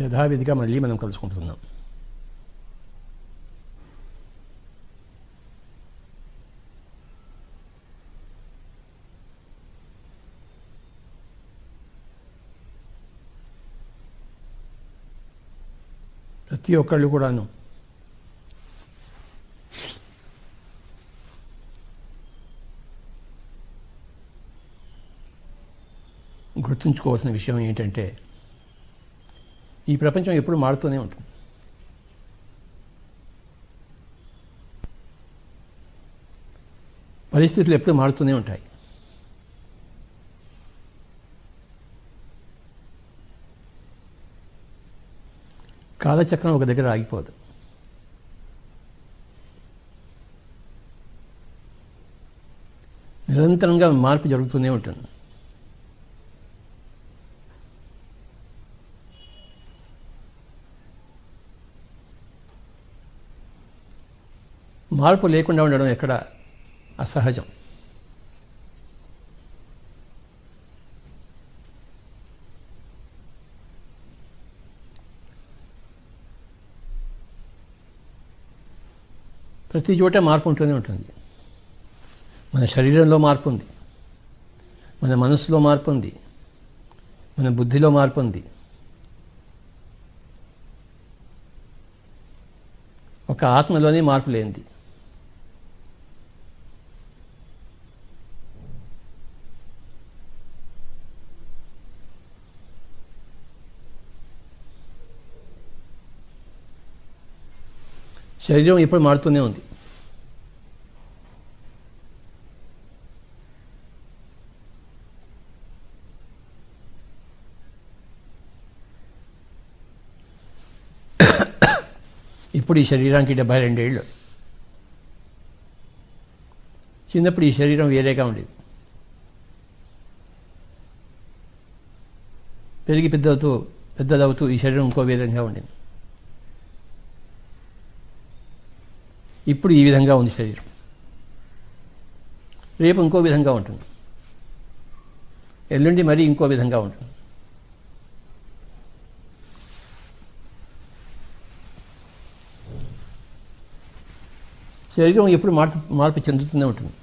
యథావిధిగా మళ్ళీ మనం కలుసుకుంటున్నాం. ప్రతి ఒక్కళ్ళు కూడాను గుర్తుంచుకోవాల్సిన విషయం ఏంటంటే, ఈ ప్రపంచం ఎప్పుడు మారుతూనే ఉంటుంది. పరిస్థితులు ఎప్పుడు మారుతూనే ఉంటాయి. కాలచక్రం ఒక దగ్గర ఆగిపోదు. నిరంతరంగా మార్పు జరుగుతూనే ఉంటుంది. మార్పు లేకుండా ఉండడం ఎక్కడ అసహజం. ప్రతి చోట మార్పు ఉంటూనే ఉంటుంది. మన శరీరంలో మార్పు ఉంది, మన మనసులో మార్పు ఉంది, మన బుద్ధిలో మార్పు ఉంది. ఒక ఆత్మలోనే మార్పు లేనిది. శరీరం ఎప్పుడు మారుతూనే ఉంది. ఇప్పుడు ఈ శరీరానికి 72 ఏళ్ళు. చిన్నప్పుడు ఈ శరీరం వేరేగా ఉండేది. పెరిగి పెద్దదవుతూ ఈ శరీరం ఇంకో విధంగా ఉండేది. ఇప్పుడు ఈ విధంగా ఉంది శరీరం. రేపు ఇంకో విధంగా ఉంటుంది. ఎల్లుండి మరీ ఇంకో విధంగా ఉంటుంది. శరీరం ఎప్పుడు మార్పు చెందుతూనే ఉంటుంది.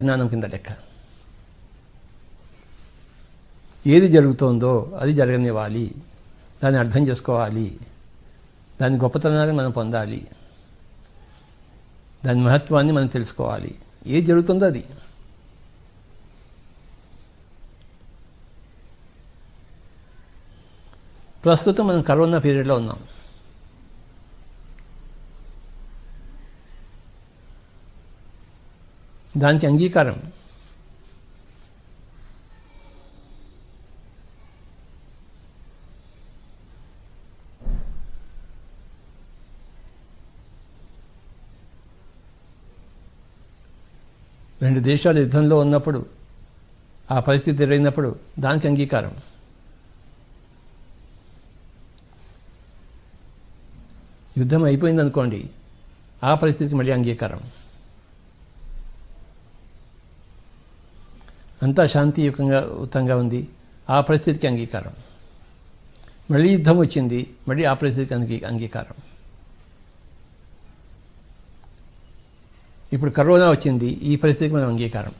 జ్ఞానం కింద లెక్క. ఏది జరుగుతోందో అది జరగనివ్వాలి, దాన్ని అర్థం చేసుకోవాలి, దాని గొప్పతనాన్ని మనం పొందాలి, దాని మహత్వాన్ని మనం తెలుసుకోవాలి. ఏది జరుగుతుందో అది. ప్రస్తుతం మనం కరోనా పీరియడ్లో ఉన్నాం. దానికి అంగీకారం రెండు దేశాలు యుద్ధంలో ఉన్నప్పుడు, ఆ పరిస్థితి ఎదురైనప్పుడు దానికి అంగీకారం. యుద్ధం అయిపోయిందనుకోండి, ఆ పరిస్థితికి మళ్ళీ అంగీకారం. అంతా శాంతియుతంగా ఉంది, ఆ పరిస్థితికి అంగీకారం. మళ్ళీ యుద్ధం వచ్చింది, మళ్ళీ ఆ పరిస్థితికి అంగీకారం. ఇప్పుడు కరోనా వచ్చింది, ఈ పరిస్థితికి మనం అంగీకారం.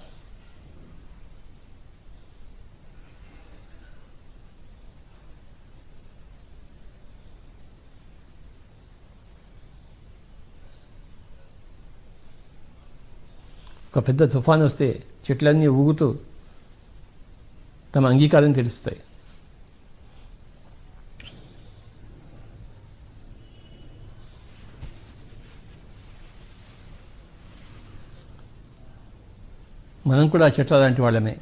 ఒక పెద్ద తుఫాను వస్తే చెట్లన్నీ ఊగుతూ తమ అంగీకారం తెలుస్తాయి. మనం కూడా చెట్ల లాంటి వాళ్ళమే.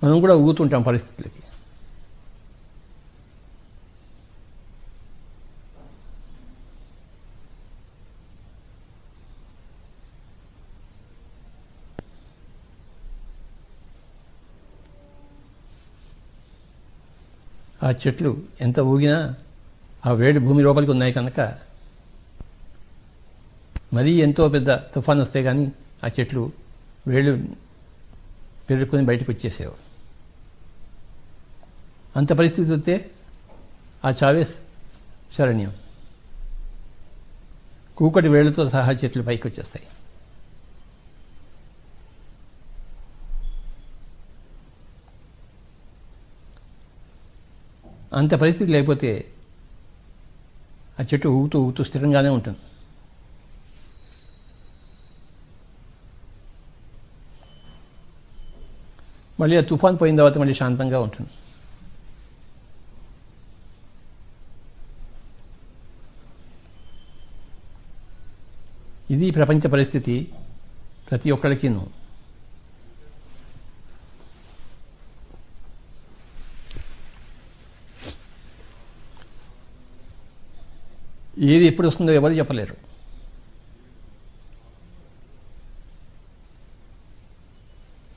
మనం కూడా ఊగుతుంటాం పరిస్థితులకి. ఆ చెట్లు ఎంత ఊగినా ఆ వేడి భూమి లోపలికి ఉన్నాయి కనుక మరీ ఎంతో పెద్ద తుఫాన్ వస్తే కానీ ఆ చెట్లు వేళ్ళు పెరుక్కొని బయటకు వచ్చేసేవారు. అంత పరిస్థితి వస్తే ఆ చావే శరణ్యం. కూకటి వేళ్లతో సహా చెట్లు పైకి వచ్చేస్తాయి. అంత పరిస్థితి లేకపోతే ఆ చెట్టు ఊగుతూ ఊగుతూ స్థిరంగానే ఉంటుంది. మళ్ళీ ఆ తుఫాన్ పోయిన తర్వాత మళ్ళీ శాంతంగా ఉంటుంది. ఇది ప్రపంచ పరిస్థితి ప్రతి ఒక్కరికిను. ఏది ఎప్పుడు వస్తుందో ఎవరు చెప్పలేరు.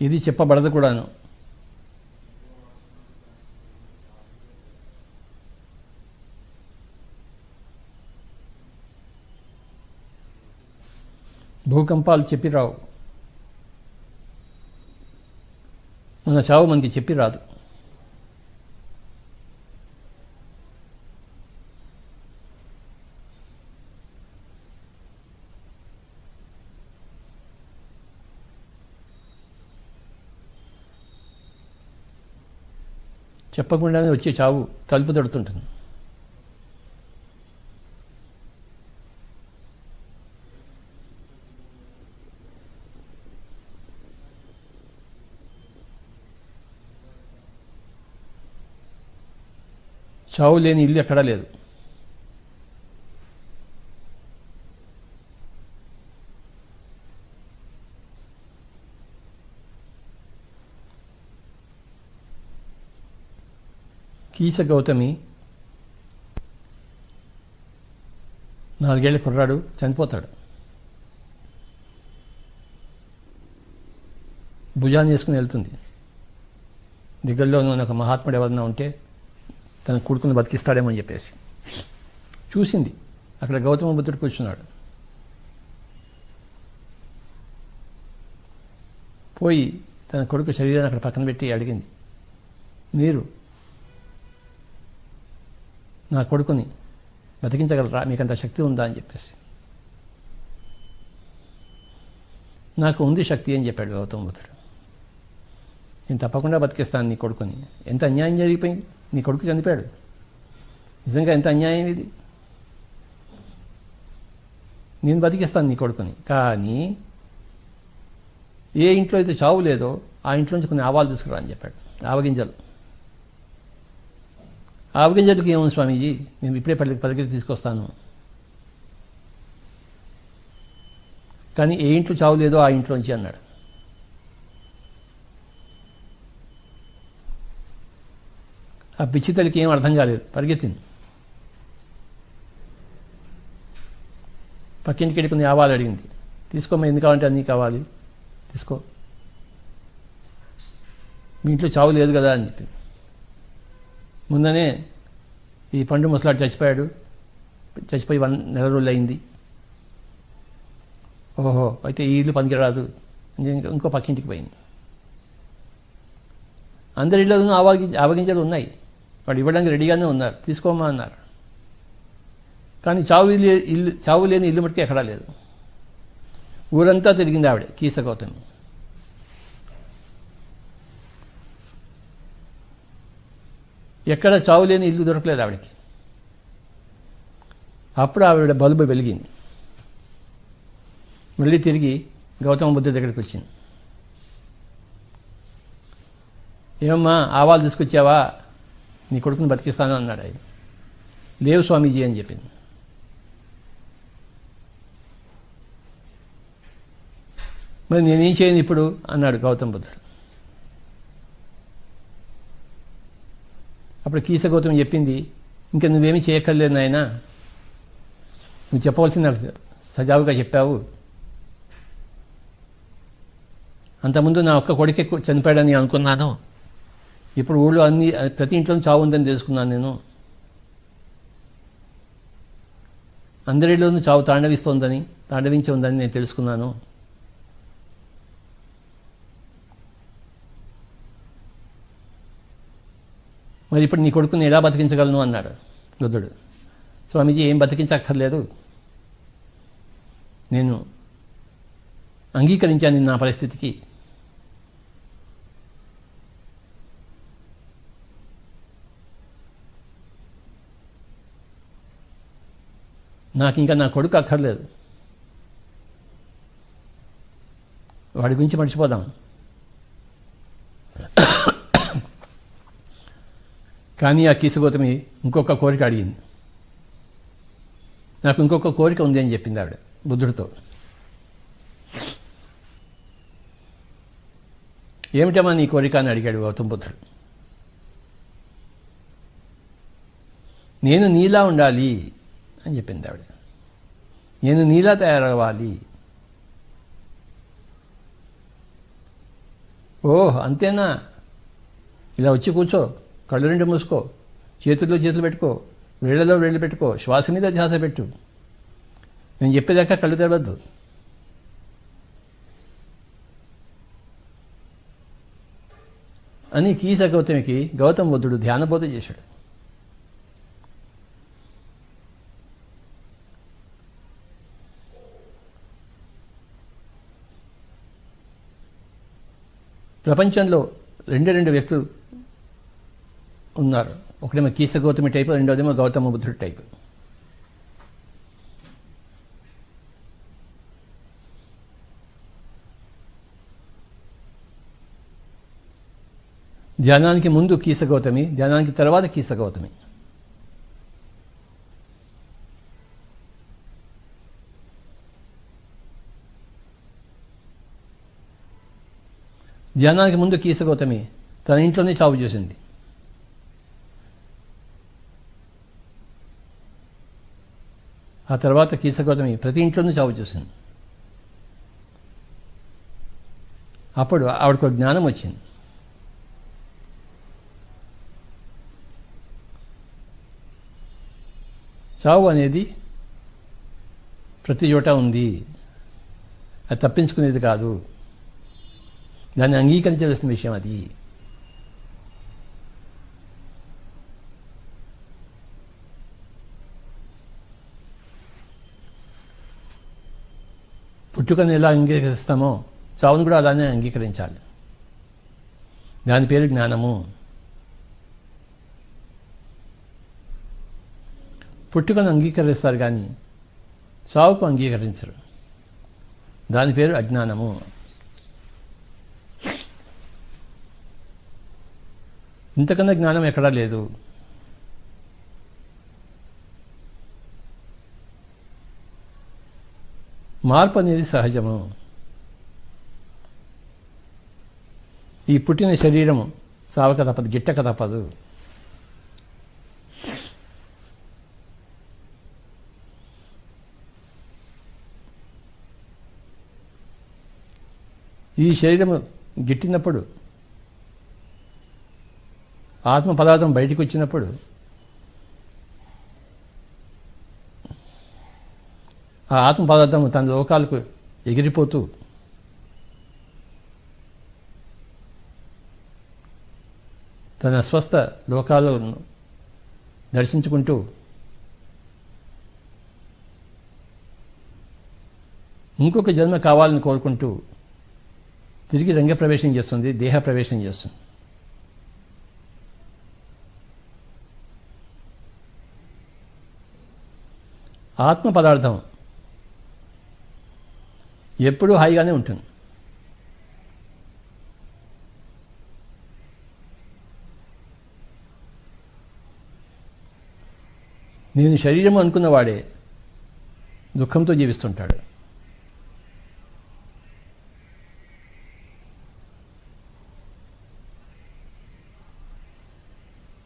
ఇది చెప్పబడదు కూడాను. భూకంపాలు చెప్పి రావు, మన చావు మనకి చెప్పి రాదు. చెప్పకుండానే వచ్చే చావు తలుపు తడుతుంటుంది. చావు లేని ఇల్లు ఎక్కడా లేదు. కీస గౌతమి 4 ఏళ్ల కుర్రాడు చనిపోతాడు. భుజాన్ని వేసుకుని వెళ్తుంది. దగ్గరలో ఉన్న ఒక మహాత్ముడు ఎవరన్నా ఉంటే తన కొడుకుని బతికిస్తాడేమో అని చెప్పేసి చూసింది. అక్కడ గౌతమ బుద్ధుడు కూర్చున్నాడు. పోయి తన కొడుకు శరీరాన్ని అక్కడ పక్కన పెట్టి అడిగింది, మీరు నా కొడుకుని బతికించగలరా? మీకంత శక్తి ఉందా అని చెప్పేసి. నాకు ఉంది శక్తి అని చెప్పాడు గౌతమ బుద్ధుడు. నేను తప్పకుండా బతికిస్తాను నీ కొడుకుని. ఎంత అన్యాయం జరిగిపోయింది, నీ కొడుకు చనిపోయాడు. నిజంగా ఎంత అన్యాయం ఇది. నేను బతికిస్తాను నీ కొడుకుని, కానీ ఏ ఇంట్లో అయితే చావు లేదో ఆ ఇంట్లోంచి కొన్ని ఆవాలు తీసుకురా అని చెప్పాడు. ఆవగింజలు. ఆవగింజలకి ఏముంది స్వామీజీ, నేను ఇప్పుడే పరిగెత్తి తీసుకొస్తాను. కానీ ఏ ఇంట్లో చావు లేదో ఆ ఇంట్లోంచి అన్నాడు. ఆ పిచ్చి తల్లికి ఏం అర్థం కాలేదు, పరిగెత్తింది. పక్కింటికి వెళ్ళి కొన్ని ఆవాలు అడిగింది. తీసుకోమా, ఎందుకు కావాలంటే అన్నీ కావాలి, తీసుకో, మీ ఇంట్లో చావు లేదు కదా అని చెప్పింది. ముందనే ఈ పండు ముసలాడు చచ్చిపోయి 1 నెల రోజులు అయింది. ఓహో, అయితే ఈ ఇల్లు పనికిరాదు, ఇంకో పక్కింటికి పోయింది. అందరి ఇళ్ళలోనూ ఆవగింజలు ఉన్నాయి, వాడు ఇవ్వడానికి రెడీగానే ఉన్నారు, తీసుకోమా అన్నారు. కానీ చావు లేని ఇల్లు మటుకు ఎక్కడా లేదు. ఊరంతా తిరిగింది ఆవిడ, కీస గౌతమి. ఎక్కడ చావు లేని ఇల్లు దొరకలేదు ఆవిడకి. అప్పుడు ఆవిడ బల్బు వెలిగింది. మళ్ళీ తిరిగి గౌతమ బుద్ధుడి దగ్గరికి వచ్చింది. ఏమమ్మా ఆవాలు తీసుకొచ్చావా, నీ కొడుకుని బతికిస్తాను అన్నాడు ఆయన. లేవు స్వామీజీ అని చెప్పింది. మరి నేనేం చేయను ఇప్పుడు అన్నాడు గౌతమ బుద్ధుడు. అప్పుడు కీస గౌతమి చెప్పింది, ఇంకా నువ్వేమీ చేయక్కర్లేదు నాయనా, నువ్వు చెప్పవలసింది నాకు సజావుగా చెప్పావు. అంతకుముందు నా ఒక్క కొడుకే చనిపోయాడని అనుకున్నాను, ఇప్పుడు ఊళ్ళో ప్రతి ఇంట్లో చావు ఉందని తెలుసుకున్నాను. నేను అందరిలోనూ చావు తాండవించి ఉందని నేను తెలుసుకున్నాను. మరి ఇప్పుడు నీ కొడుకుని ఎలా బతికించగలను అన్నాడు బుద్ధుడు. స్వామీజీ ఏం బతికించక్కర్లేదు, నేను అంగీకరించాను నా పరిస్థితికి. నాకు ఇంకా నా కొడుకు అక్కర్లేదు, వాడి గురించి మర్చిపోదాం. కానీ ఆ కీసగౌతమి ఇంకొక కోరిక అడిగింది. నాకు ఇంకొక కోరిక ఉంది అని చెప్పింది ఆవిడ బుద్ధుడితో. ఏమిటమ్మా నీ కోరిక అని అడిగాడు గౌతమ బుద్ధుడు. నేను నీలా ఉండాలి అని చెప్పింది ఆవిడ. నేను నీలా తయారవ్వాలి. ఓహ్ అంతేనా, ఇలా వచ్చి కూర్చో, కళ్ళు రెండు మూసుకో, చేతుల్లో చేతులు పెట్టుకో, వేళ్లలో వేళ్ళు పెట్టుకో, శ్వాస మీద ధ్యాస పెట్టు, నేను చెప్పేదాకా కళ్ళు తెరవద్దు అని కీస గౌతమికి గౌతమ బుద్ధుడు ధ్యానబోధ చేశాడు. ప్రపంచంలో రెండు వ్యక్తులు ఉన్నారు. ఒకటేమో కీస గౌతమి టైపు, రెండోదేమో గౌతమ బుద్ధుడి టైపు. ధ్యానానికి ముందు కీస గౌతమి, ధ్యానానికి తర్వాత కీస గౌతమి. ధ్యానానికి ముందు కీస గౌతమి తన ఇంట్లోనే చావు చేసింది. ఆ తర్వాత కీస గౌతమి ప్రతి ఇంట్లోనూ చావు చేసింది. అప్పుడు ఆవిడకు జ్ఞానం వచ్చింది. చావు అనేది ప్రతి చోట ఉంది, అది తప్పించుకునేది కాదు, దాన్ని అంగీకరించవలసిన విషయం అది. పుట్టుకను ఎలా అంగీకరిస్తామో చావును కూడా అలానే అంగీకరించాలి. దాని పేరు జ్ఞానము. పుట్టుకను అంగీకరిస్తారు కానీ చావుకు అంగీకరించరు, దాని పేరు అజ్ఞానము. ఇంతకన్నా జ్ఞానం ఎక్కడా లేదు. మార్పు అనేది సహజము. ఈ పుట్టిన శరీరము చావక తప్పదు, గిట్టక తప్పదు. ఈ శరీరము గిట్టినప్పుడు, ఆత్మ పదార్థం బయటికి వచ్చినప్పుడు ఆ ఆత్మ పదార్థం తన లోకాలకు ఎగిరిపోతూ తన స్వస్థ లోకాలను దర్శించుకుంటూ ఇంకొక జన్మ కావాలని కోరుకుంటూ తిరిగి రంగప్రవేశం చేస్తుంది, దేహ ప్రవేశం చేస్తుంది. ఆత్మ పదార్థం ఎప్పుడూ హాయిగానే ఉంటుంది. నేను శరీరం అనుకున్నవాడే దుఃఖంతో జీవిస్తుంటాడు.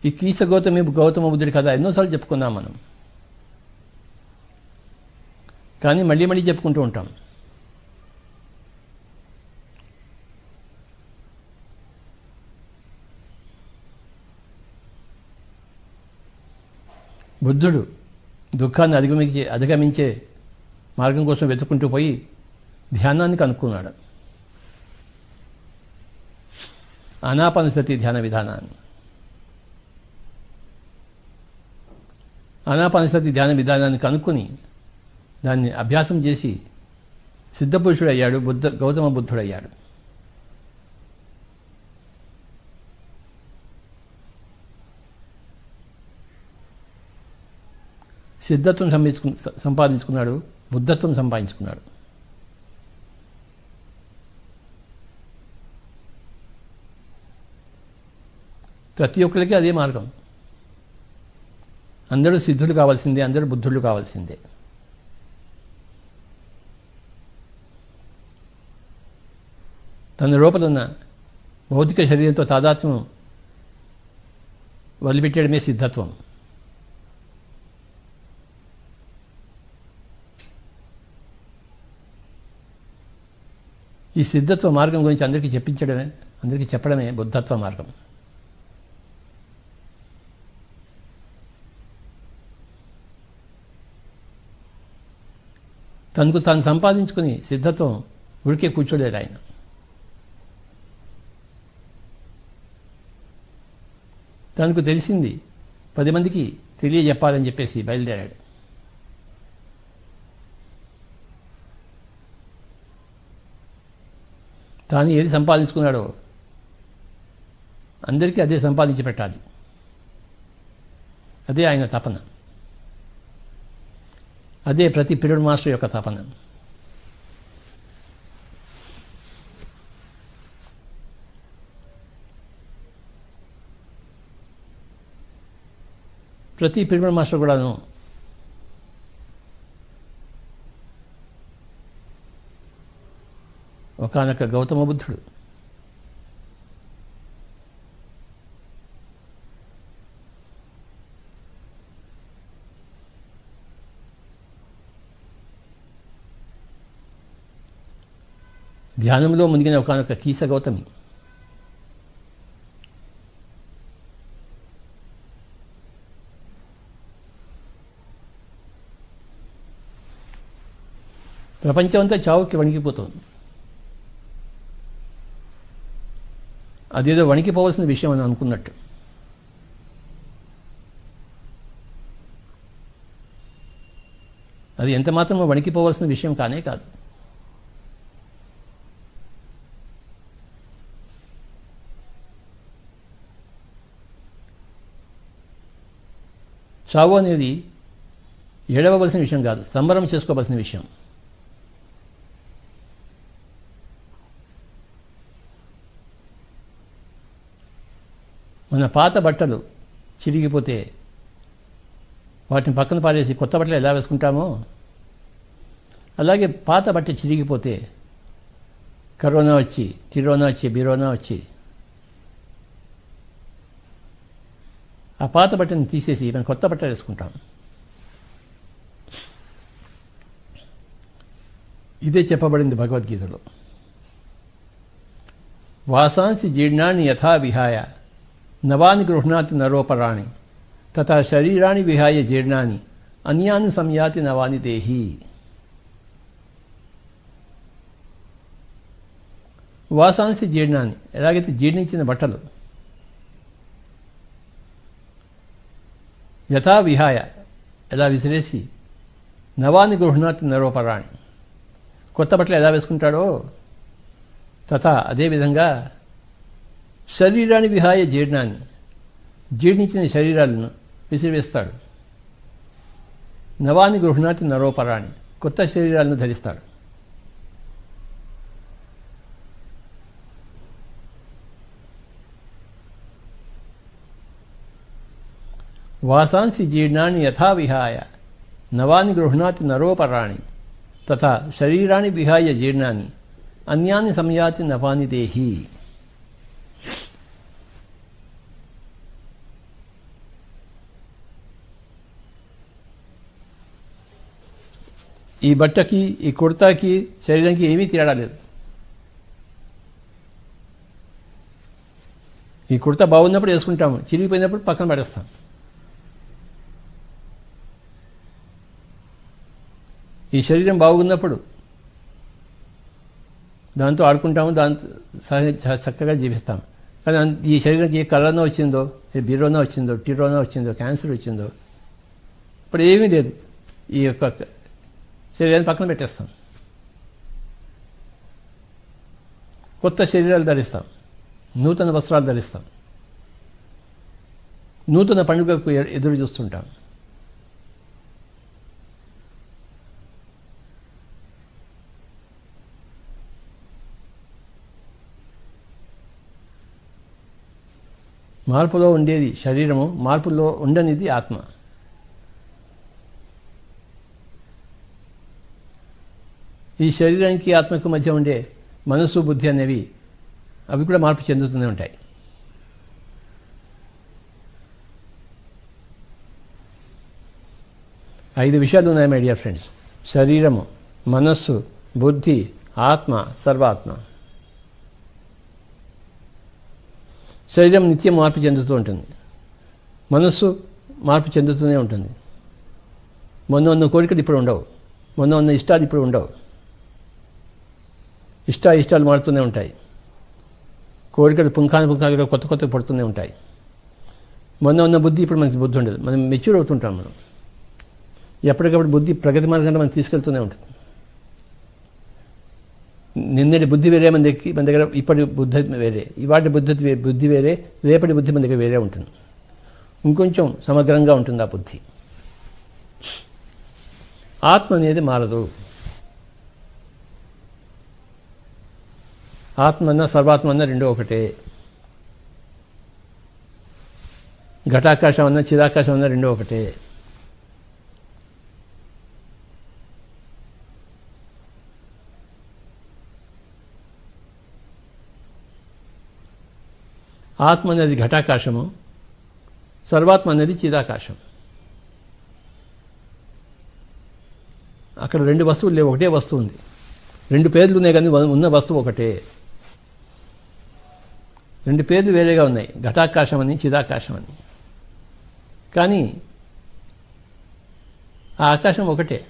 ఈ కీస గౌతమ బుద్ధుడి కథ ఎన్నోసార్లు చెప్పుకున్నాం మనం, కానీ మళ్ళీ మళ్ళీ చెప్పుకుంటూ ఉంటాం. బుద్ధుడు దుఃఖాన్ని అధిగమించే మార్గం కోసం వెతుక్కుంటూ పోయి ధ్యానాన్ని కనుక్కున్నాడు, ఆనాపానసతి ధ్యాన విధానాన్ని. ఆనాపానసతి ధ్యాన విధానాన్ని కనుక్కొని దాన్ని అభ్యాసం చేసి సిద్ధపురుషుడయ్యాడు, గౌతమ బుద్ధుడయ్యాడు. సిద్ధత్వం సంపాదించుకున్నాడు, బుద్ధత్వం సంపాదించుకున్నాడు. ప్రతి ఒక్కరికి అదే మార్గం. అందరూ సిద్ధులు కావాల్సిందే, అందరూ బుద్ధుళ్ళు కావాల్సిందే. తన లోపల ఉన్న భౌతిక శరీరంతో తాదాత్మ్యం వదిలిపెట్టడమే సిద్ధత్వం. ఈ సిద్ధత్వ మార్గం గురించి అందరికీ చెప్పడమే బుద్ధత్వ మార్గం. తనకు తాను సంపాదించుకుని సిద్ధత్వం ఉడికే కూర్చోలేదు ఆయన. తనకు తెలిసింది 10 మందికి తెలియజెప్పాలని చెప్పేసి బయలుదేరాడు. తాను ఏది సంపాదించుకున్నాడో అందరికీ అదే సంపాదించి పెట్టాలి. అదే ఆయన తపన. అదే ప్రతి పిరమిడ్ మాస్టర్ యొక్క తపన. ప్రతి పిరమిడ్ మాస్టర్ కూడాను ఒకానొక గౌతమ బుద్ధుడు. ధ్యానంలో మునిగిన ఒకానొక కీస గౌతమి. ప్రపంచమంతా చావుకి వణికిపోతుంది. అదేదో వణికిపోవలసిన విషయం అని అనుకున్నట్టు. అది ఎంత మాత్రమో వణికిపోవలసిన విషయం కానే కాదు. చావు అనేది ఏడవలసిన విషయం కాదు, సంబరం చేసుకోవలసిన విషయం. మన పాత బట్టలు చిరిగిపోతే వాటిని పక్కన పారేసి కొత్త బట్టలు ఎలా వేసుకుంటామో అలాగే పాత బట్ట చిరిగిపోతే కరోనా వచ్చి, బిరోనా వచ్చి ఆ పాత బట్టని తీసేసి మనం కొత్త బట్టలు వేసుకుంటాం. ఇదే చెప్పబడింది భగవద్గీతలో. వాసాంసి జీర్ణాన్ని యథా విహాయ నవాని గృహ్ణాతి నరోపరాణి తథా శరీరాన్ని విహాయ జీర్ణాన్ని అన్యాన్ని సంయాతి నవాని దేహి. వాసాంసి జీర్ణాన్ని, ఎలాగైతే జీర్ణించిన బట్టలు యథా విహాయ ఎలా విసిరేసి నవాని గృహ్ణాతి నరోపరాణి కొత్త బట్టలు ఎలా వేసుకుంటాడో తథా అదేవిధంగా శరీరాన్ని విహాయ జీర్ణాన్ని జీర్ణించిన శరీరాలను విసిరివేస్తాడు. నవాని గృహ్ణాతి నరోపరాణి, కొత్త శరీరాలను ధరిస్తాడు. వాసాంసి జీర్ణాన్ని యథా విహాయ నవాని గృహ్ణాతి నరోపరాణి తథా శరీరాన్ని విహాయ జీర్ణాన్ని అన్యాన్ని సంయాతి నవాని దేహి. ఈ బట్టకి, ఈ కుర్తాకి, శరీరానికి ఏమీ తేడా లేదు. ఈ కుర్తా బాగున్నప్పుడు వేసుకుంటాము, చిరిగిపోయినప్పుడు పక్కన పడేస్తాం. ఈ శరీరం బాగున్నప్పుడు దాంతో ఆడుకుంటాము, దాంతో చక్కగా జీవిస్తాము. కానీ ఈ శరీరానికి ఏ కరోనా వచ్చిందో, ఏ బిరోనా వచ్చిందో, టిరోనా వచ్చిందో, క్యాన్సర్ వచ్చిందో, ఇప్పుడు ఏమీ లేదు. ఈ యొక్క శరీరాన్ని పక్కన పెట్టేస్తాం, కొత్త శరీరాలు ధరిస్తాం, నూతన వస్త్రాలు ధరిస్తాం, నూతన పండుగకు ఎదురు చూస్తుంటాం. మార్పులో ఉండేది శరీరము, మార్పులో ఉండనిది ఆత్మ. ఈ శరీరానికి ఆత్మకు మధ్య ఉండే మనస్సు, బుద్ధి అనేవి అవి కూడా మార్పు చెందుతూనే ఉంటాయి. ఐదు విషయాలు ఉన్నాయి మై డియర్ ఫ్రెండ్స్: శరీరము, మనస్సు, బుద్ధి, ఆత్మ, సర్వాత్మ. శరీరం నిత్యం మార్పు చెందుతూ ఉంటుంది, మనస్సు మార్పు చెందుతూనే ఉంటుంది. మొన్న ఉన్న కోరికలు ఇప్పుడు ఉండవు, మొన్న ఉన్న ఇష్టాలు ఇప్పుడు ఉండవు. ఇష్టాలు మారుతూనే ఉంటాయి, కోరికలు పుంఖాలుగా కొత్త కొత్త పడుతూనే ఉంటాయి. మొన్న ఉన్న బుద్ధి ఇప్పుడు మనకి బుద్ధి ఉండదు, మనం మెచ్యూర్ అవుతుంటాం. మనం ఎప్పటికప్పుడు బుద్ధి ప్రగతి మార్గంగా మనం తీసుకెళ్తూనే ఉంటుంది. నిన్నటి బుద్ధి వేరే మన దగ్గర, ఇప్పటి బుద్ధి వేరే, ఇవాటి బుద్ధి వేరే, రేపటి బుద్ధి మన దగ్గర వేరే ఉంటుంది. ఇంకొంచెం సమగ్రంగా ఉంటుంది ఆ బుద్ధి. ఆత్మ అనేది మారదు. ఆత్మ అన్న సర్వాత్మ అన్న రెండో ఒకటే. ఘటాకాశం అన్న చిదాకాశం అన్న రెండో ఒకటే. ఆత్మ అనేది ఘటాకాశము, సర్వాత్మ అనేది చిదాకాశం. అక్కడ రెండు వస్తువులు లేవు, ఒకటే వస్తువు ఉంది. రెండు పేర్లు ఉన్నాయి కానీ ఉన్న వస్తువు ఒకటే. రెండు పేర్లు వేరేగా ఉన్నాయి, ఘటాకాశం అని, చిదాకాశం అని. కానీ ఆ ఆకాశం ఒకటే.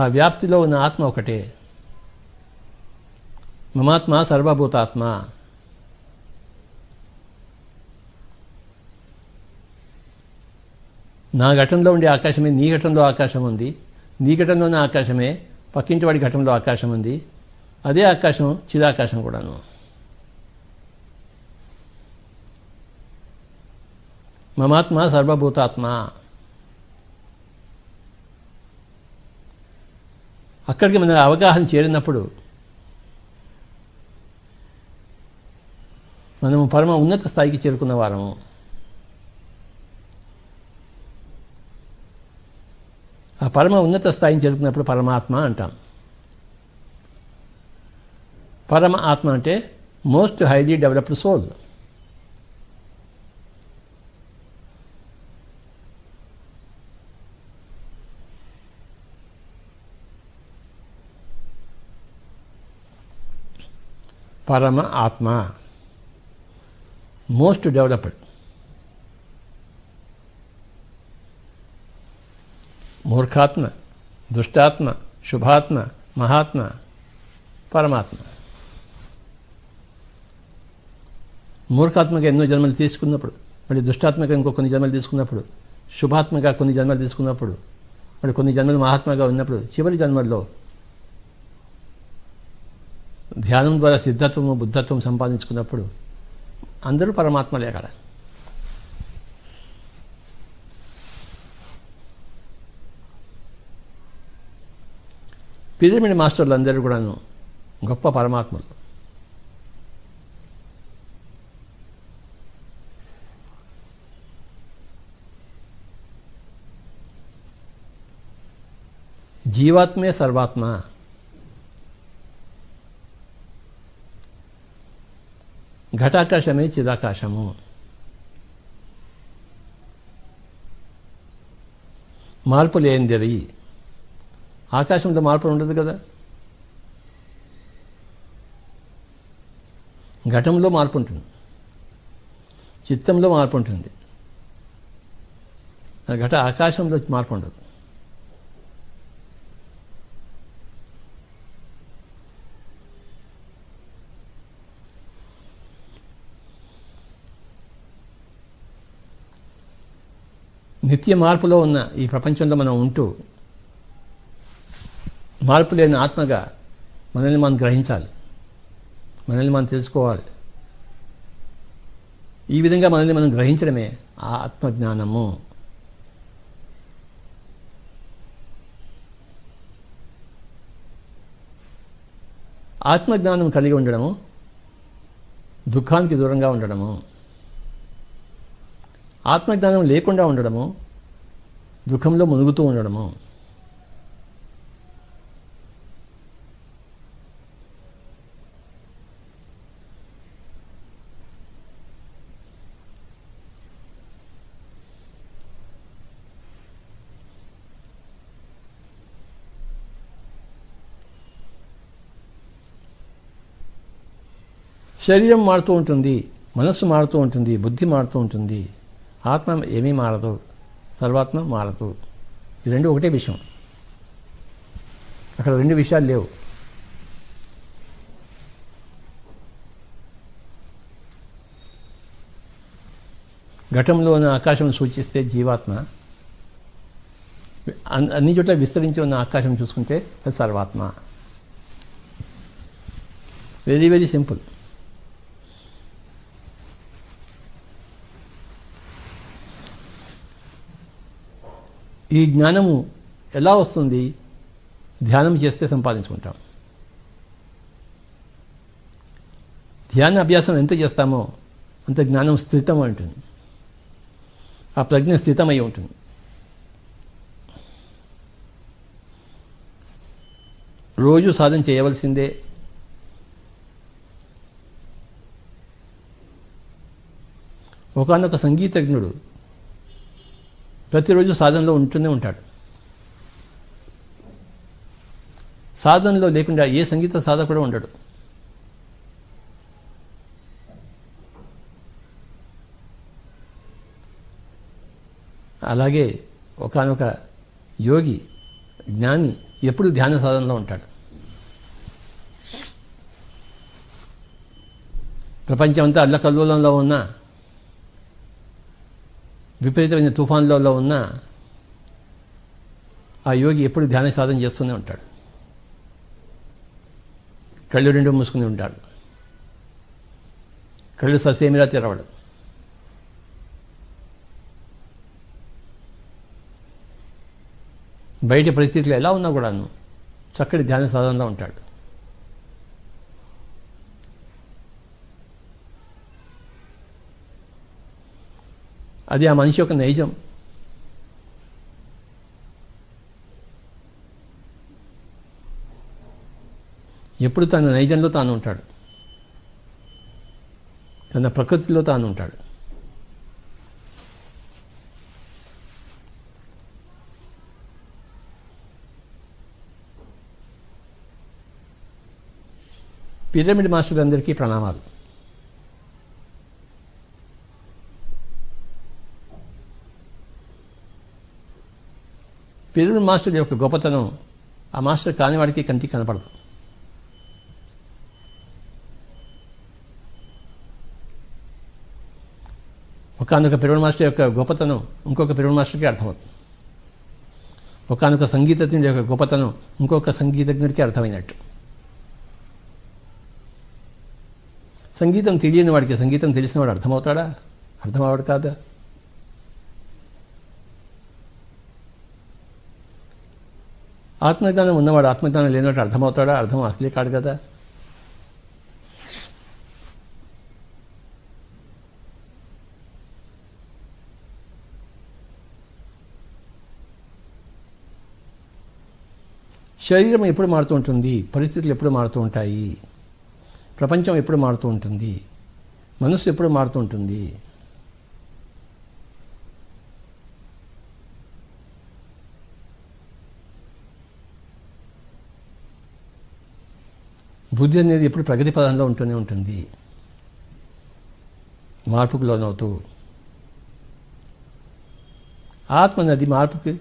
ఆ వ్యాప్తిలో ఉన్న ఆత్మ ఒకటే. మమాత్మ సర్వభూతాత్మ. నా ఘటంలో ఉండే ఆకాశమే నీ ఘటంలో ఆకాశం ఉంది, నీ ఘటంలోనే ఆకాశమే పక్కింటి వాడి ఘటంలో ఆకాశం ఉంది. అదే ఆకాశం చిదాకాశం కూడాను. మమాత్మ సర్వభూతాత్మ. అక్కడికి మన అవగాహన చేరినప్పుడు మనము పరమ ఉన్నత స్థాయికి చేరుకున్న వారము. ఆ పరమ ఉన్నత స్థాయిని చేరుకున్నప్పుడు పరమాత్మ అంటాం. పరమ ఆత్మ అంటే మోస్ట్ హైలీ డెవలప్డ్ సోల్. పరమ ఆత్మ, మోస్ట్ డెవలప్డ్. మూర్ఖాత్మ, దుష్టాత్మ, శుభాత్మ, మహాత్మ, పరమాత్మ. మూర్ఖాత్మగా ఎన్నో జన్మలు తీసుకున్నప్పుడు, మళ్ళీ దుష్టాత్మగా ఇంకో కొన్ని జన్మలు తీసుకున్నప్పుడు, శుభాత్మగా కొన్ని జన్మలు తీసుకున్నప్పుడు, మళ్ళీ కొన్ని జన్మలు మహాత్మగా ఉన్నప్పుడు, చివరి జన్మల్లో ధ్యానం ద్వారా సిద్ధత్వము, బుద్ధత్వం సంపాదించుకున్నప్పుడు అందరూ పరమాత్మలే అక్కడ. పిరమిడ్ మాస్టర్లు అందరూ కూడాను గొప్ప పరమాత్మలు. జీవాత్మే సర్వాత్మ. ఘటాకాశమే చిదాకాశము. మార్పు లేనిది. ఆకాశంలో మార్పు ఉండదు కదా. ఘటంలో మార్పు ఉంటుంది, చిత్తంలో మార్పు ఉంటుంది, ఘట ఆకాశంలో మార్పు ఉండదు. నిత్య మార్పులో ఉన్న ఈ ప్రపంచంలో మనం ఉంటూ మార్పు లేని ఆత్మగా మనల్ని మనం గ్రహించాలి, మనల్ని మనం తెలుసుకోవాలి. ఈ విధంగా మనల్ని మనం గ్రహించడమే ఆ ఆత్మజ్ఞానము. ఆత్మజ్ఞానం కలిగి ఉండడము దుఃఖానికి దూరంగా ఉండడము, ఆత్మజ్ఞానం లేకుండా ఉండడము దుఃఖంలో మునుగుతూ ఉండడము. శరీరం మారుతూ ఉంటుంది, మనస్సు మారుతూ ఉంటుంది, బుద్ధి మారుతూ ఉంటుంది. ఆత్మ ఏమీ మారదు, సర్వాత్మ మారదు. ఈ రెండు ఒకటే విషయం. అక్కడ రెండు విషయాలు లేవు. ఘటంలో ఉన్న ఆకాశం సూచిస్తే జీవాత్మ, అన్ని చోట్ల విస్తరించి ఉన్న ఆకాశం చూసుకుంటే అది సర్వాత్మ. Very very simple. ఈ జ్ఞానము ఎలా వస్తుంది? ధ్యానం చేస్తే సంపాదించుకుంటాం. ధ్యాన అభ్యాసం ఎంత చేస్తామో అంత జ్ఞానం స్థితమై ఉంటుంది, ఆ ప్రజ్ఞ స్థితమై ఉంటుంది. రోజు సాధన చేయవలసిందే. ఒకానొక సంగీతజ్ఞుడు ప్రతిరోజు సాధనలో ఉంటూనే ఉంటాడు. సాధనలో లేకుండా ఏ సంగీత సాధకుడు ఉండడు. అలాగే ఒకానొక యోగి, జ్ఞాని ఎప్పుడు ధ్యాన సాధనలో ఉంటాడు. ప్రపంచమంతా అల్లకల్లోలంలో ఉన్నా, విపరీతమైన తుఫాన్లలో ఉన్న ఆ యోగి ఎప్పుడు ధ్యాన సాధన చేస్తూనే ఉంటాడు. కళ్ళు రెండు మూసుకుని ఉంటాడు, కళ్ళు ససేమిరా తెరవడు. బయట పరిస్థితులు ఎలా ఉన్నా కూడాను చక్కటి ధ్యాన సాధనలో ఉంటాడు. అది ఆ మనిషి యొక్క నైజం. ఎప్పుడు తన నైజంలో తాను ఉంటాడు, తన ప్రకృతిలో తాను ఉంటాడు. పిరమిడ్ మాస్టర్లందరికీ ప్రణామాలు. పిరమిడ్ మాస్టర్ యొక్క గొప్పతనం ఆ మాస్టర్ కానివాడికి కంటికి కనపడదు. ఒకానొక పిరమిడ్ మాస్టర్ యొక్క గొప్పతనం ఇంకొక పిరమిడ్ మాస్టర్కి అర్థమవుతుంది. ఒకానొక సంగీతజ్ఞుడి యొక్క గొప్పతనం ఇంకొక సంగీతజ్ఞుడికి అర్థమైనట్టు. సంగీతం తెలియని వాడికి సంగీతం తెలిసిన వాడు అర్థమవుతాడా? అర్థమవుతాడు కాదా? ఆత్మజ్ఞానం ఉన్నవాడు ఆత్మజ్ఞానం లేనివాడు అర్థమవుతాడా? అర్థం అసలే కాడు కదా. శరీరం ఎప్పుడు మారుతూ ఉంటుంది, పరిస్థితులు ఎప్పుడు మారుతూ ఉంటాయి, ప్రపంచం ఎప్పుడు మారుతూ ఉంటుంది, మనస్సు ఎప్పుడు మారుతూ ఉంటుంది. బుద్ధి అనేది ఎప్పుడు ప్రగతి పదంలో ఉంటూనే ఉంటుంది, మార్పుకు లోనవుతూ. ఆత్మ అనేది మార్పుకి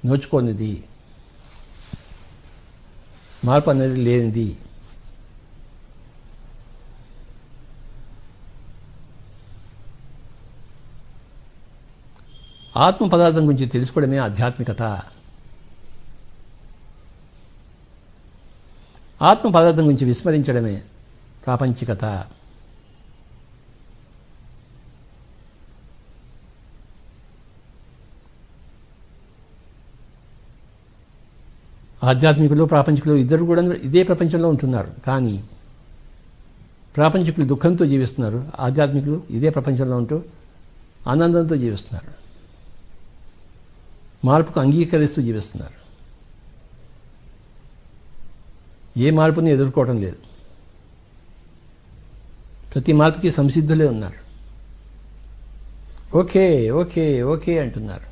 నోచుకోనిది, మార్పు అనేది లేనిది. ఆత్మ పదార్థం గురించి తెలుసుకోవడమే ఆధ్యాత్మికత. ఆత్మ పదార్థం గురించి విస్మరించడమే ప్రాపంచికత. ఆధ్యాత్మికులు ప్రాపంచికులు ఇద్దరు కూడా ఇదే ప్రపంచంలో ఉంటున్నారు, కానీ ప్రాపంచికులు దుఃఖంతో జీవిస్తున్నారు, ఆధ్యాత్మికులు ఇదే ప్రపంచంలో ఉంటూ ఆనందంతో జీవిస్తున్నారు, మార్పుకు అంగీకరిస్తూ జీవిస్తున్నారు. ఏ మార్పుని ఎదుర్కోవడం లేదు, ప్రతి మార్పుకి సంసిద్ధులే ఉన్నారు. ఓకే ఓకే ఓకే అంటున్నారు.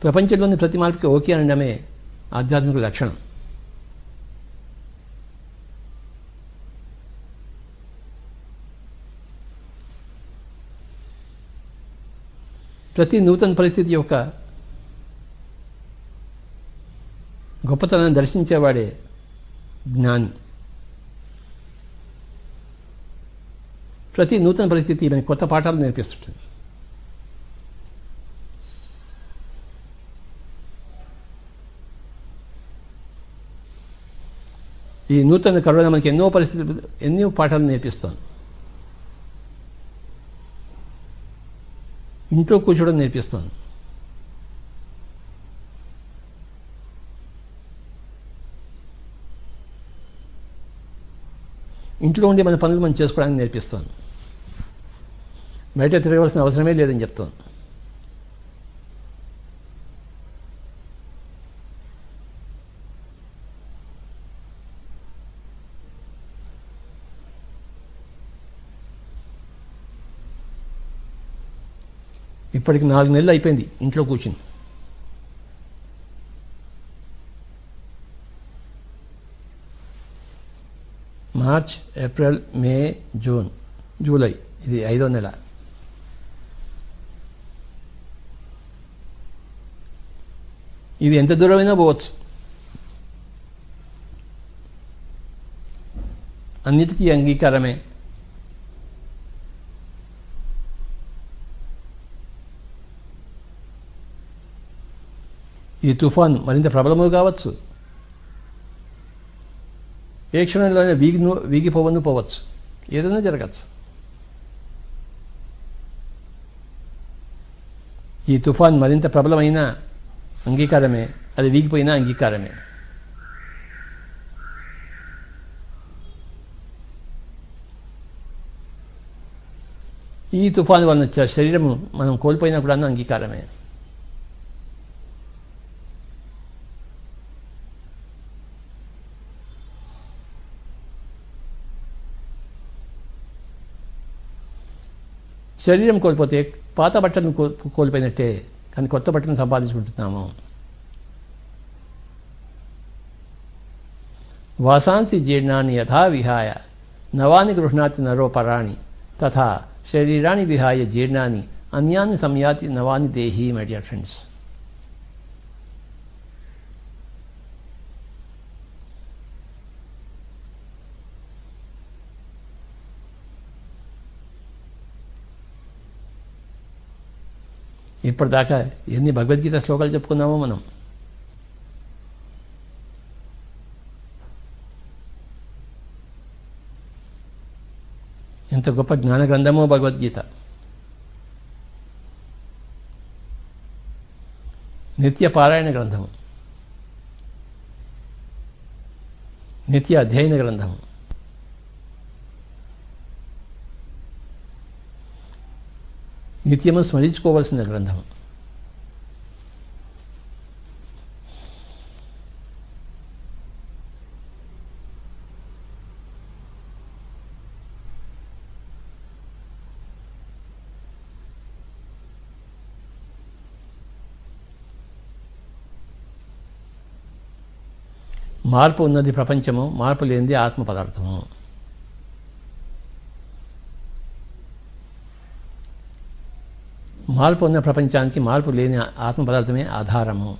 ప్రపంచంలోని ప్రతి మార్పుకి ఓకే అనడమే ఆధ్యాత్మిక లక్షణం. ప్రతి నూతన పరిస్థితి యొక్క గొప్పతనాన్ని దర్శించేవాడే జ్ఞాని. ప్రతి నూతన పరిస్థితి మనకి కొత్త పాఠాలు నేర్పిస్తుంది. ఈ నూతన కరోనా మనకి ఎన్నో పాఠాలు నేర్పిస్తాను. ఇంట్లో కూర్చోవడం నేర్పిస్తాను, ఇంట్లో ఉండి మన పనులు మనం చేసుకోవడానికి నేర్పిస్తాను, బయట తిరగవలసిన అవసరమే లేదని చెప్తాను. ఇప్పటికి 4 నెలలు అయిపోయింది ఇంట్లో కూర్చుని. మార్చ్, ఏప్రిల్, మే, జూన్, జూలై, ఇది 5వ నెల. ఇది ఎంత దూరమైనా పోవచ్చు, అన్నిటికీ అంగీకారమే. ఈ తుఫాన్ మరింత ప్రబలము కావచ్చు, ఏ క్షణంలోనే వీగిపోవచ్చు, ఏదైనా జరగచ్చు. ఈ తుఫాన్ మరింత ప్రబలమైన అంగీకారమే, అది వీగిపోయినా అంగీకారమే. ఈ తుఫాను వలన శరీరము మనం కోల్పోయినా కూడా అంగీకారమే. శరీరం కోల్పోతే పాత బట్టలను కోల్పోయినట్టే, కానీ కొత్త బట్టలను సంపాదించుకుంటున్నాము. వాసాంసి జీర్ణాన్ని యథా విహాయ నవాని గృహ్ణాతి నరో పరాణి తథా శరీరాన్ని విహాయ జీర్ణాన్ని అన్యాన్ని సంయాతి నవాని దేహి. మై డియర్ ఫ్రెండ్స్, ఇప్పటిదాకా ఎన్ని భగవద్గీత శ్లోకాలు చెప్పుకున్నామో మనం. అంత గొప్ప జ్ఞాన గ్రంథము భగవద్గీత. నిత్య పారాయణ గ్రంథము, నిత్య అధ్యయన గ్రంథము. నిత్యము స్మరించుకోవలసిన గ్రంథము. మార్పు ఉన్నది ప్రపంచము, మార్పు లేనిది ఆత్మ పదార్థము. మార్పు ఉన్న ప్రపంచానికి మార్పు లేని ఆత్మ పదార్థమే ఆధారము.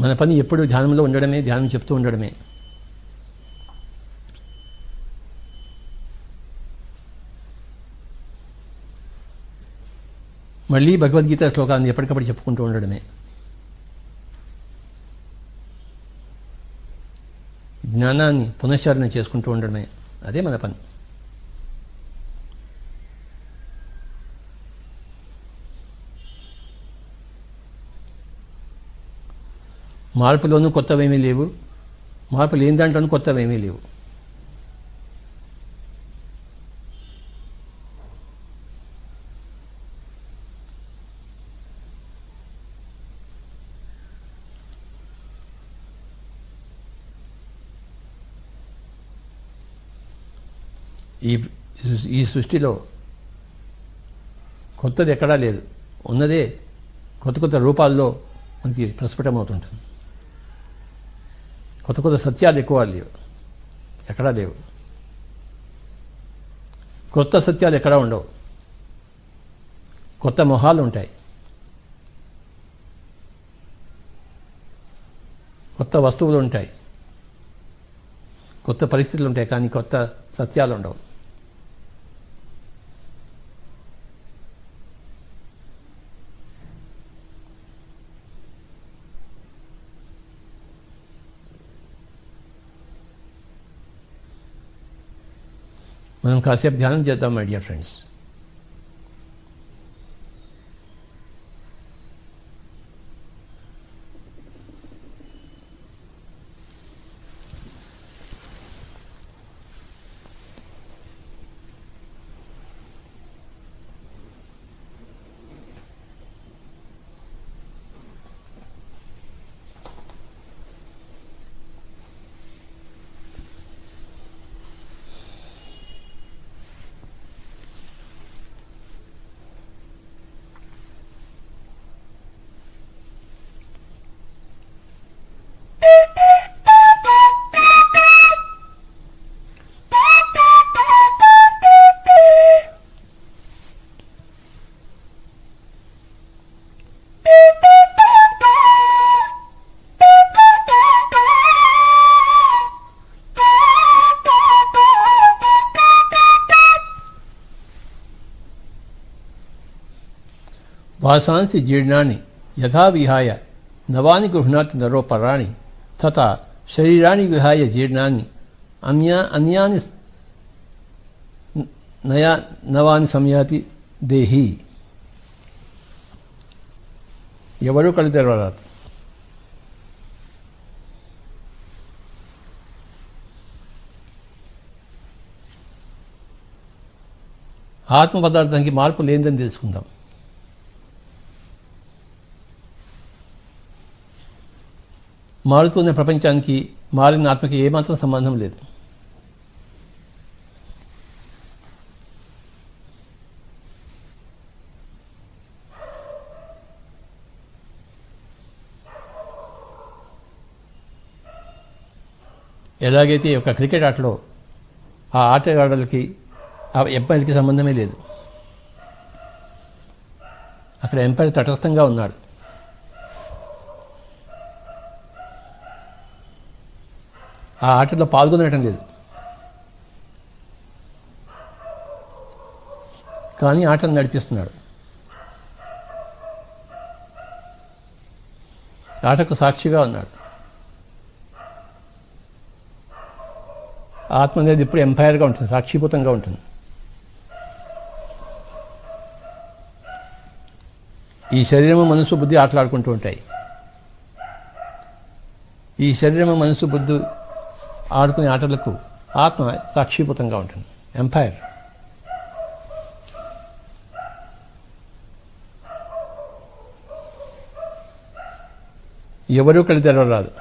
మన పని ఎప్పుడు ధ్యానంలో ఉండడమే, ధ్యానం చెప్తూ ఉండడమే. మళ్ళీ భగవద్గీత శ్లోకాన్ని ఎప్పటికప్పుడు చెప్పుకుంటూ ఉండడమే. జ్ఞానాన్ని పునశ్చరణ చేసుకుంటూ ఉండడమే, అదే మన పని. మార్పులోనూ కొత్తవేమీ లేవు, మార్పు లేని దాంట్లోనూ కొత్తవేమీ లేవు. ఈ సృష్టిలో కొత్తది ఎక్కడా లేదు, ఉన్నదే కొత్త కొత్త రూపాల్లో మనకి ప్రస్ఫుటమవుతుంటుంది. కొత్త కొత్త సత్యాలు ఎక్కువ లేవు, ఎక్కడా లేవు. కొత్త సత్యాలు ఎక్కడా ఉండవు, కొత్త మొహాలు ఉంటాయి, కొత్త వస్తువులు ఉంటాయి, కొత్త పరిస్థితులు ఉంటాయి, కానీ కొత్త సత్యాలు ఉండవు. మనం కాసేపు ధ్యానం చేద్దాం మై డియర్ ఫ్రెండ్స్. వాసాంసి జీర్ణాన్ని యథా విహాయ నవాని గృహ్ణాతి నరో పరాణి తథా శరీరాన్ని విహాయ జీర్ణాన్ని అన్యాని నవాని సంయాతి దేహి. ఎవరూ కళ్ళు తెరవరాదు. ఆత్మ పదార్థానికి మార్పు లేదని తెలుసుకుందాం. మారుతున్న ప్రపంచానికి మారిన ఆత్మకి ఏమాత్రం సంబంధం లేదు. ఎలాగైతే ఒక క్రికెట్ ఆటలో ఆ ఆటగాళ్ళకి ఆ ఎంపైర్కి సంబంధమే లేదు. అక్కడ ఎంపైర్ తటస్థంగా ఉన్నాడు, ఆ ఆటలో పాల్గొనటం లేదు. కానీ ఆటను నడిపిస్తున్నాడు. ఆటకు సాక్షిగా ఉన్నాడు. ఆత్మ అనేది ఇప్పుడు ఎంపైర్గా ఉంటుంది, సాక్షిభూతంగా ఉంటుంది. ఈ శరీరము మనసు బుద్ధి ఆటలాడుకుంటూ ఉంటాయి. ఈ శరీరము మనసు బుద్ధి ఆడుకునే ఆటలకు ఆత్మ సాక్షిభూతంగా ఉంటుంది, ఎంపైర్. ఎవరూ కళ్ళు తెరవరాదు.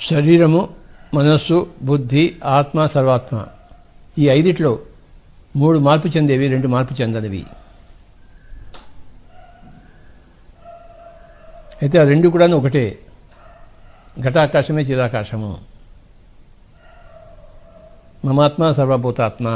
శరీరము, మనస్సు, బుద్ధి, ఆత్మ, సర్వాత్మ, ఈ ఐదిట్లో 3 మార్పు చెందేవి, 2 మార్పు చెందనివి. అయితే ఆ 2 కూడా ఒకటే, ఘటాకాశమే చిరాకాశము. మమాత్మ సర్వభూతాత్మ.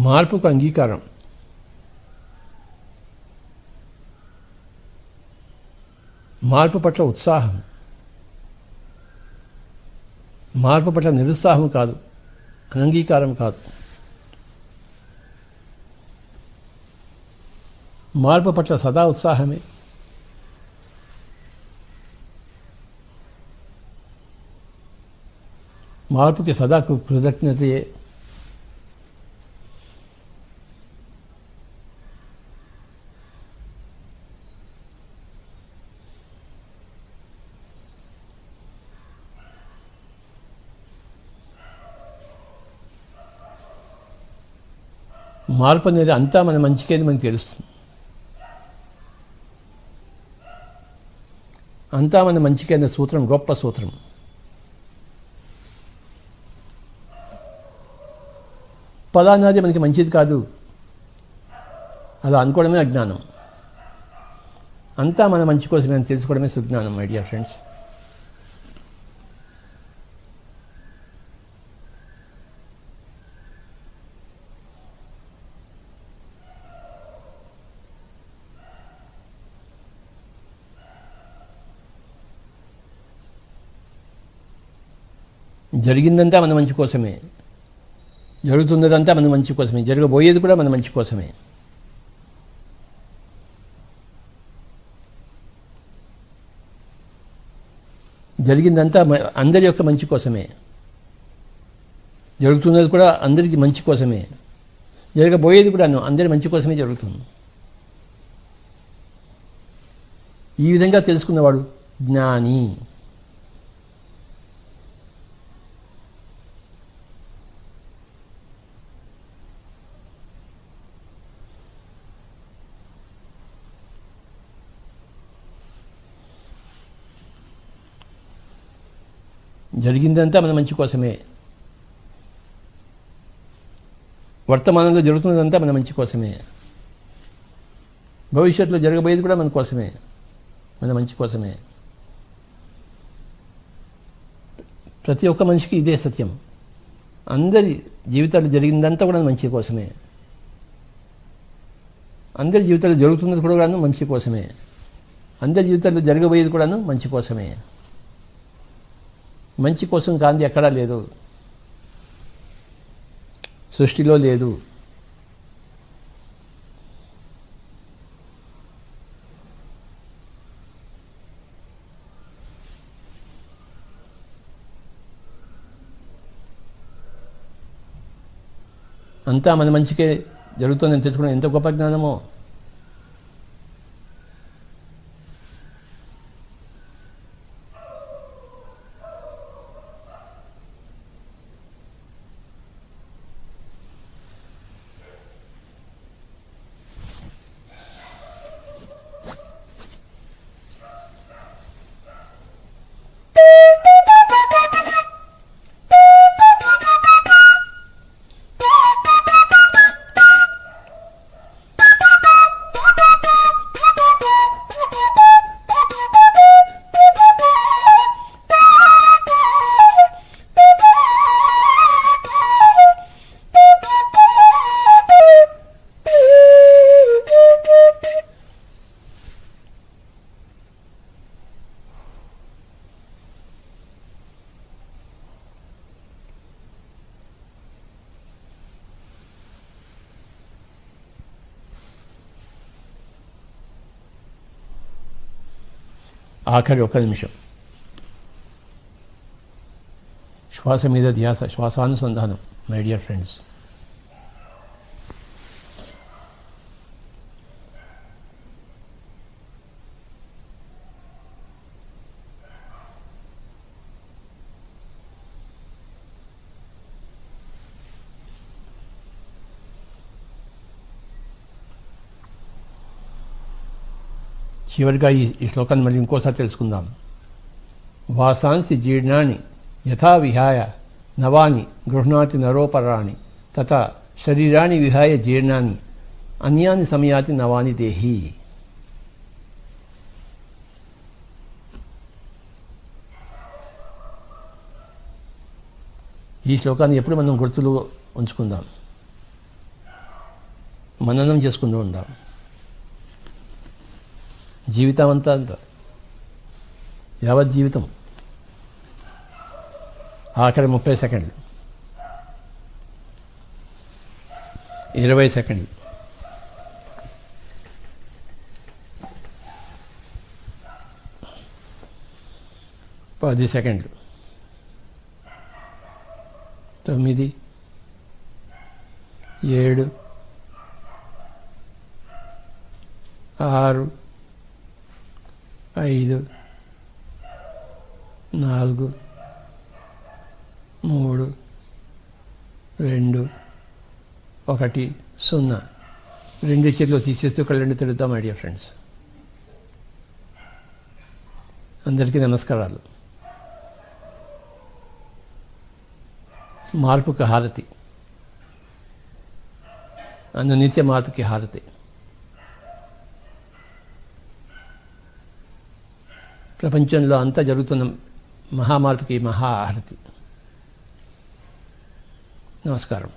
మార్పుకు అంగీకారం, మార్పు పట్ల ఉత్సాహం, మార్పు పట్ల నిరుత్సాహం కాదు, అనంగీకారం కాదు. మార్పు పట్ల సదా ఉత్సాహమే. మార్పుకి సదా కృతజ్ఞతయే. మార్పు అనేది అంతా మన మంచికేది మనకు తెలుస్తుంది. అంతా మన మంచికే అనే సూత్రం గొప్ప సూత్రం. ఫలానాది మనకి మంచిది కాదు అలా అనుకోవడమే అజ్ఞానం. అంతా మన మంచి కోసమే అని తెలుసుకోవడమే సుజ్ఞానం. మై డియర్ ఫ్రెండ్స్, జరిగిందంతా మన మంచి కోసమే, జరుగుతున్నదంతా మన మంచి కోసమే, జరగబోయేది కూడా మన మంచి కోసమే. జరిగిందంతా అందరి యొక్క మంచి కోసమే, జరుగుతున్నది కూడా అందరికి మంచి కోసమే, జరగబోయేది కూడా అందరి మంచి కోసమే జరుగుతుంది. ఈ విధంగా తెలుసుకున్నవాడు జ్ఞాని. జరిగిందంతా మన మంచి కోసమే, వర్తమానంలో జరుగుతున్నదంతా మన మంచి కోసమే, భవిష్యత్తులో జరగబోయేది కూడా మన కోసమే, మన మంచి కోసమే. ప్రతి ఒక్క మనిషికి ఇదే సత్యం. అందరి జీవితాలు జరిగిందంతా కూడా మంచి కోసమే, అందరి జీవితాల్లో జరుగుతున్నది కూడాను మంచి కోసమే, అందరి జీవితాల్లో జరగబోయేది కూడాను మంచి కోసమే. మంచి కోసం కాంతి ఎక్కడా లేదు, సృష్టిలో లేదు. అంతా మన మంచికే జరుగుతుందని తెలుసుకోవడం ఎంత గొప్ప జ్ఞానమో. ఆఖరి ఒక్క నిమిషం శ్వాస మీద ధ్యాస, శ్వాసానుసంధానం. మై డియర్ ఫ్రెండ్స్, చివరిగా ఈ శ్లోకాన్ని మళ్ళీ ఇంకోసారి తెలుసుకుందాం. వాసాంసి జీర్ణాని యథా విహాయ నవాని గృహ్ణాతి నరోపరాణి తథా శరీరాన్ని విహాయ జీర్ణాని అన్యాని సమయాతి నవాని దేహి. ఈ శ్లోకాన్ని ఎప్పుడు మనం గుర్తులో ఉంచుకుందాం. మననం చేసుకుంటూ ఉందాం. జీవితం అంతా యావత్ జీవితం ఆఖరి 30 సెకండ్లు, 20 సెకండ్లు, 10 సెకండ్లు, 9, 7, 6, 5, 4, 3, 2, 1, 0. 2 చేతులు తీసేస్తూ కళ్ళండి తిరుగుతాం. మై డియర్ ఫ్రెండ్స్, అందరికీ నమస్కారాలు. మార్పుకి హారతి, నిత్య మార్పుకి హారతి. ప్రపంచంలో అంతా జరుగుతున్న మహామార్పుకి మహాహారతి. నమస్కారం.